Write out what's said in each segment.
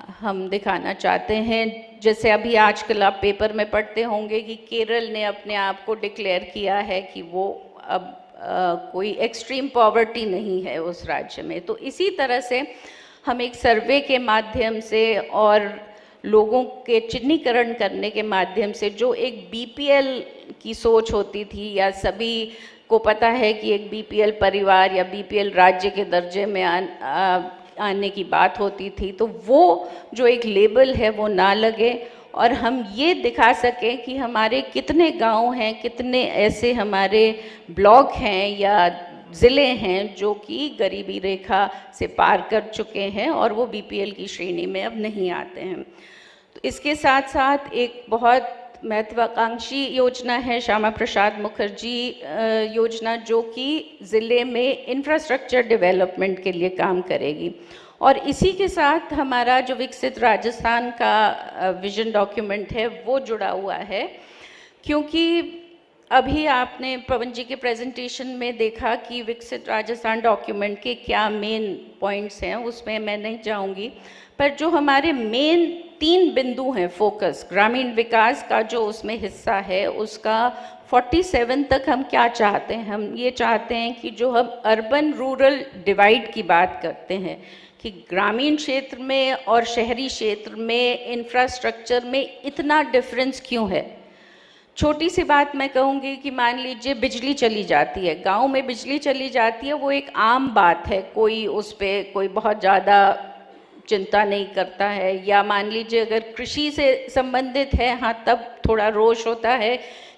हम दिखाना चाहते हैं। जैसे अभी आजकल आप पेपर में पढ़ते होंगे कि केरल ने अपने आप को डिक्लेयर किया है कि वो अब कोई एक्सट्रीम पॉवर्टी नहीं है उस राज्य में। तो इसी तरह से हम एक सर्वे के माध्यम से और लोगों के चिन्हीकरण करने के माध्यम से, जो एक बीपीएल की सोच होती थी या सभी को पता है कि एक बीपीएल परिवार या बीपीएल राज्य के दर्जे में आने की बात होती थी, तो वो जो एक लेबल है वो ना लगे और हम ये दिखा सकें कि हमारे कितने गांव हैं, कितने ऐसे हमारे ब्लॉक हैं या ज़िले हैं जो कि गरीबी रेखा से पार कर चुके हैं और वो बीपीएल की श्रेणी में अब नहीं आते हैं। तो इसके साथ साथ एक बहुत महत्वाकांक्षी योजना है श्यामा प्रसाद मुखर्जी योजना, जो कि ज़िले में इंफ्रास्ट्रक्चर डेवलपमेंट के लिए काम करेगी। और इसी के साथ हमारा जो विकसित राजस्थान का विजन डॉक्यूमेंट है वो जुड़ा हुआ है, क्योंकि अभी आपने पवन जी के प्रेजेंटेशन में देखा कि विकसित राजस्थान डॉक्यूमेंट के क्या मेन पॉइंट्स हैं, उसमें मैं नहीं जाऊंगी, पर जो हमारे मेन 3 बिंदु हैं फोकस, ग्रामीण विकास का जो उसमें हिस्सा है उसका 47 तक हम क्या चाहते हैं। हम ये चाहते हैं कि जो हम अर्बन रूरल डिवाइड की बात करते हैं कि ग्रामीण क्षेत्र में और शहरी क्षेत्र में इंफ्रास्ट्रक्चर में इतना डिफरेंस क्यों है। छोटी सी बात मैं कहूँगी कि मान लीजिए बिजली चली जाती है, गांव में बिजली चली जाती है, वो एक आम बात है, कोई उस पर कोई बहुत ज़्यादा चिंता नहीं करता है। या मान लीजिए अगर कृषि से संबंधित है, हाँ तब थोड़ा रोष होता है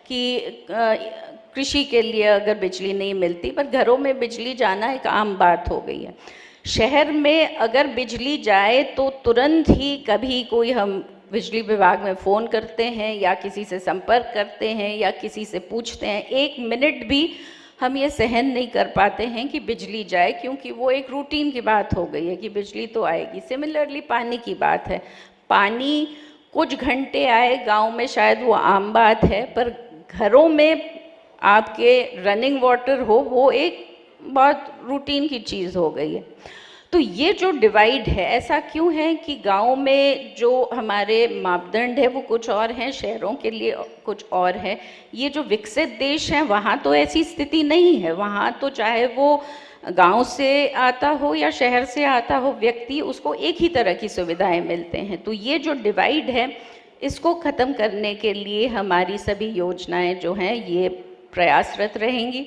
कि कृषि के लिए अगर बिजली नहीं मिलती, पर घरों में बिजली जाना एक आम बात हो गई है। शहर में अगर बिजली जाए तो तुरंत ही कभी कोई हम बिजली विभाग में फ़ोन करते हैं या किसी से संपर्क करते हैं या किसी से पूछते हैं। 1 मिनट भी हम ये सहन नहीं कर पाते हैं कि बिजली जाए, क्योंकि वो एक रूटीन की बात हो गई है कि बिजली तो आएगी। सिमिलरली पानी की बात है, पानी कुछ घंटे आए गांव में शायद वो आम बात है, पर घरों में आपके रनिंग वाटर हो वो एक बहुत रूटीन की चीज़ हो गई है। तो ये जो डिवाइड है, ऐसा क्यों है कि गाँव में जो हमारे मापदंड है वो कुछ और हैं, शहरों के लिए कुछ और है। ये जो विकसित देश हैं वहाँ तो ऐसी स्थिति नहीं है, वहाँ तो चाहे वो गांव से आता हो या शहर से आता हो व्यक्ति, उसको एक ही तरह की सुविधाएं मिलते हैं। तो ये जो डिवाइड है इसको ख़त्म करने के लिए हमारी सभी योजनाएं जो हैं ये प्रयासरत रहेंगी।